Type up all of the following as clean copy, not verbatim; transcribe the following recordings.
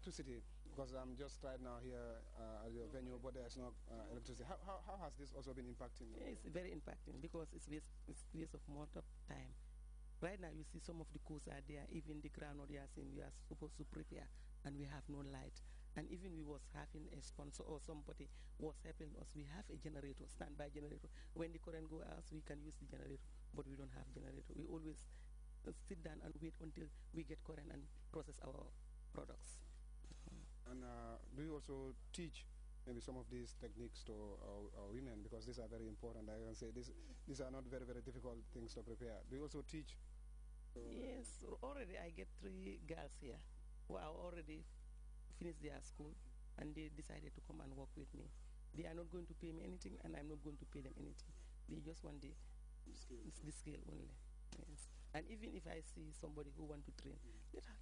electricity, because I'm just right now here at your venue, but there's no electricity. How has this also been impacting? It's very impacting because it's waste of more of time. Right now, you see some of the coals are there, even the ground they are saying we are supposed to prepare, and we have no light. And even we was having a sponsor or somebody was helping us. We have a generator, standby generator. When the current goes out, we can use the generator, but we don't have generator. We always sit down and wait until we get current and process our products. And do you also teach maybe some of these techniques to our women, because these are very important? I can say these are not very, very difficult things to prepare. Do you also teach? Yes, already I get 3 girls here who are already finished their school, and they decided to come and work with me. They are not going to pay me anything, and I'm not going to pay them anything. They just want the skill only. Yes. And even if I see somebody who want to train,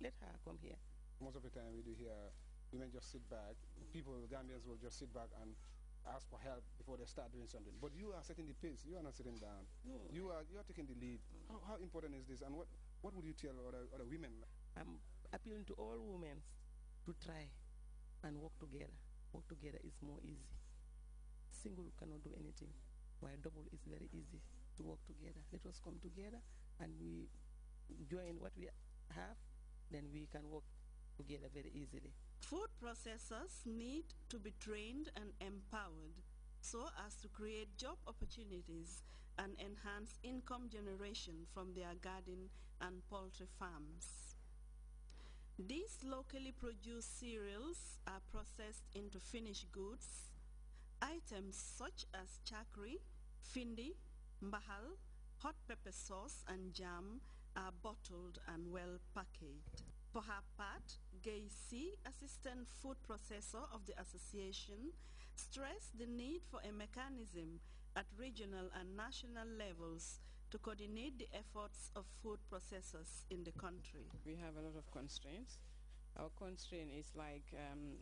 let her come here. Most of the time we do hear women just sit back. People, Gambians, will just sit back and ask for help before they start doing something. But you are setting the pace. You are not sitting down. No. You are taking the lead. How important is this? And what would you tell other women? I'm appealing to all women to try and work together. Work together is more easy. Single cannot do anything, while double is very easy to work together. Let us come together and we join what we have, then we can work together very easily. Food processors need to be trained and empowered so as to create job opportunities and enhance income generation from their garden and poultry farms. These locally produced cereals are processed into finished goods. Items such as chakri, findi, mbahal, hot pepper sauce and jam are bottled and well packaged. For her part, Grts, assistant food processor of the association, stressed the need for a mechanism at regional and national levels to coordinate the efforts of food processors in the country. We have a lot of constraints. Our constraint is like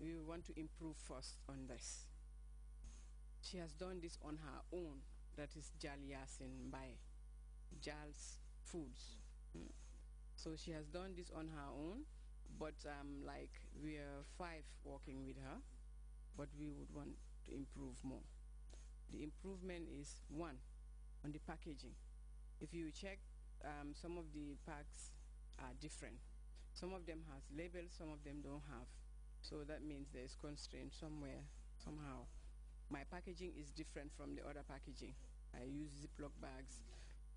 we want to improve first on this. She has done this on her own. That is Jal Yasin by Jal's Foods. So she has done this on her own, but like we are 5 working with her, but we would want to improve more. The improvement is 1, on the packaging. If you check, some of the packs are different. Some of them has labels, some of them don't have. So that means there's constraint somewhere, somehow. My packaging is different from the other packaging. I use Ziploc bags.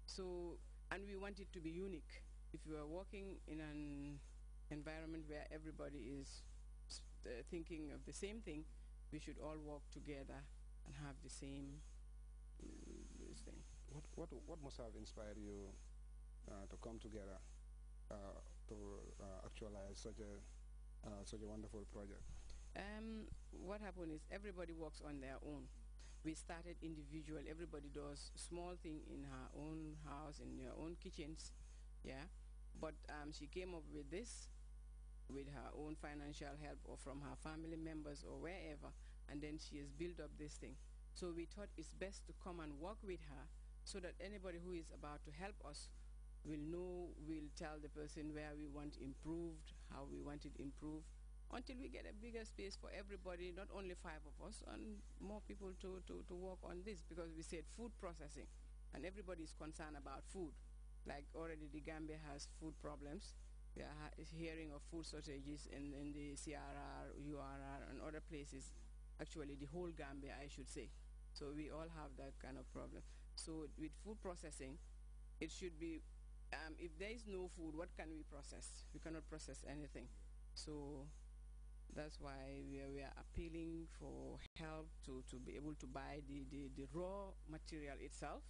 So, and we want it to be unique. If you are working in an environment where everybody is thinking of the same thing, we should all work together and have the same thing. What must have inspired you to come together to actualize such a wonderful project? What happened is everybody works on their own. We started individual. Everybody does small thing in her own house, in their own kitchens, yeah. But she came up with this with her own financial help or from her family members or wherever, and then she has built up this thing. So we thought it's best to come and work with her so that anybody who is about to help us will know, will tell the person where we want improved, how we want it improved, until we get a bigger space for everybody, not only 5 of us, and more people to work on this, because we said food processing, and everybody is concerned about food. Like already the Gambia has food problems. We are hearing of food shortages in the CRR, URR, and other places. Actually, the whole Gambia, I should say. So we all have that kind of problem. So with food processing, it should be, if there is no food, what can we process? We cannot process anything. So that's why we are appealing for help to be able to buy the raw material itself,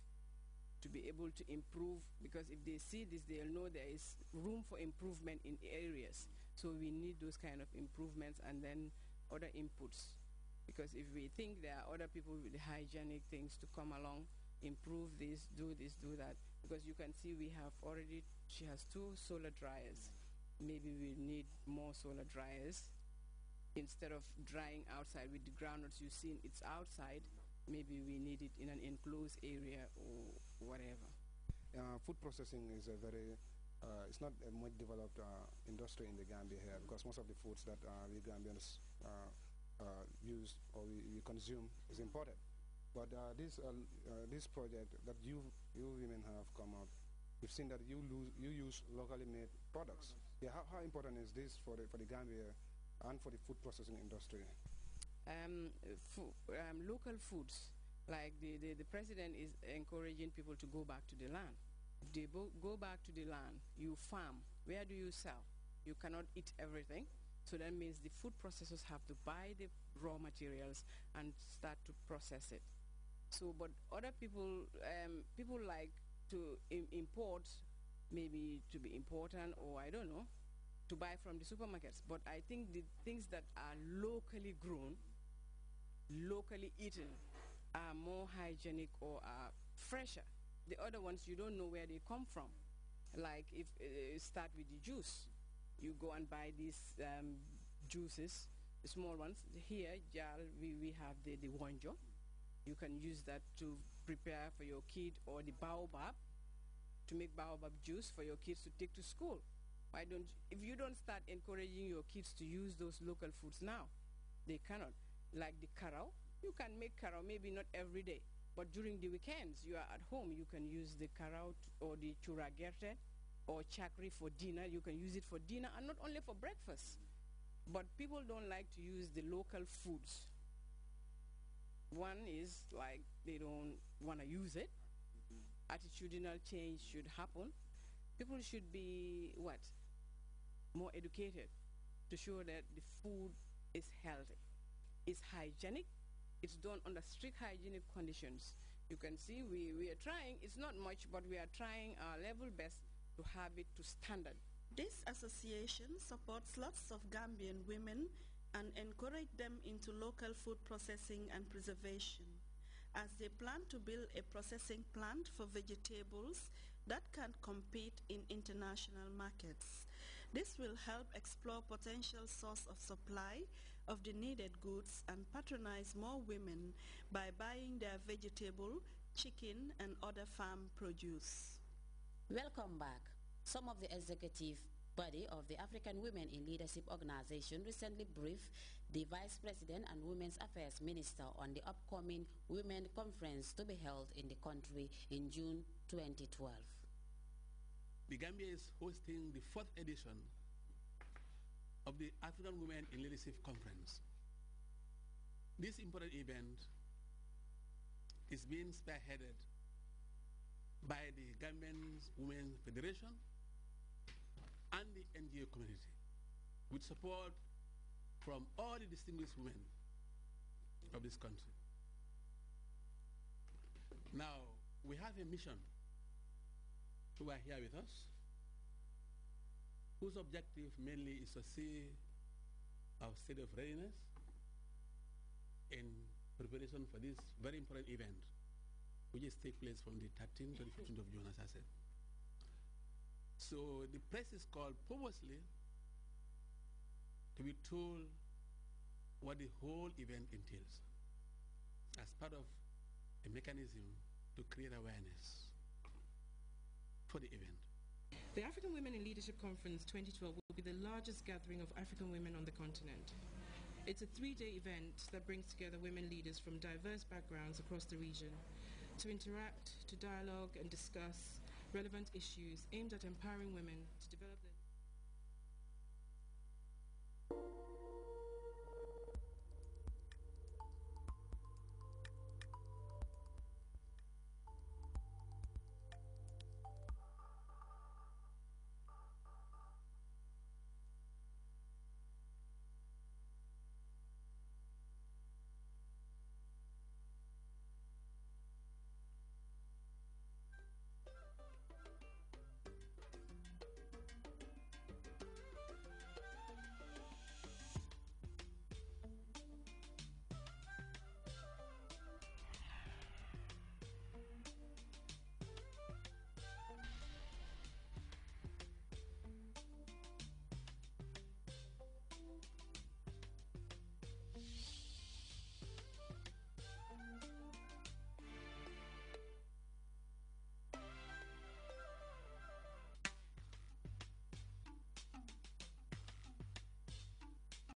to be able to improve, because if they see this, they'll know there is room for improvement in areas. So we need those kind of improvements and then other inputs. Because if we think there are other people with hygienic things to come along, improve this, do that, because you can see we have already, she has 2 solar dryers. Maybe we need more solar dryers. Instead of drying outside with the groundnuts you see it's outside, maybe we need it in an enclosed area or whatever. Food processing is a very it's not a much developed industry in the Gambia here, because most of the foods that we Gambians use or we consume is imported. But this project that you women have come up, we've seen that you use locally made products. Yeah, how important is this for the Gambia and for the food processing industry? Local foods, like the president is encouraging people to go back to the land. If they go back to the land, you farm. Where do you sell? You cannot eat everything. So that means the food processors have to buy the raw materials and start to process it. So, but other people, people like to import, maybe to be important, or I don't know, to buy from the supermarkets. But I think the things that are locally grown, locally eaten, are more hygienic or are fresher. The other ones, you don't know where they come from. Like if start with the juice, you go and buy these juices, the small ones. Here, we have the wonjo. You can use that to prepare for your kid, or the baobab, to make baobab juice for your kids to take to school. Why don't, if you don't start encouraging your kids to use those local foods now, they cannot. Like the carao, you can make carao, maybe not every day, but during the weekends, you are at home, you can use the carao or the churagerte or chakri for dinner. You can use it for dinner, and not only for breakfast. But people don't like to use the local foods. One is like they don't want to use it. Attitudinal change should happen. People should be what? More educated to show that the food is healthy, it's hygienic, it's done under strict hygienic conditions. You can see we are trying, it's not much, but we are trying our level best to have it to standard. This association supports lots of Gambian women and encourage them into local food processing and preservation, as they plan to build a processing plant for vegetables that can compete in international markets. This will help explore potential source of supply of the needed goods and patronize more women by buying their vegetable, chicken, and other farm produce. Welcome back. Some of the executive body of the African Women in Leadership Organization recently briefed the Vice President and Women's Affairs Minister on the upcoming Women Conference to be held in the country in June 2012. The Gambia is hosting the 4th edition of the African Women in Leadership Conference. This important event is being spearheaded by the Gambian Women's Federation and the NGO community, with support from all the distinguished women of this country. Now, we have a mission who are here with us, whose objective mainly is to see our state of readiness in preparation for this very important event, which is take place from the 13th to the 15th of June, as I said. So the press is called purposely to be told what the whole event entails as part of a mechanism to create awareness for the event. The African Women in Leadership Conference 2012 will be the largest gathering of African women on the continent. It's a 3-day event that brings together women leaders from diverse backgrounds across the region to interact, to dialogue and discuss relevant issues aimed at empowering women to develop their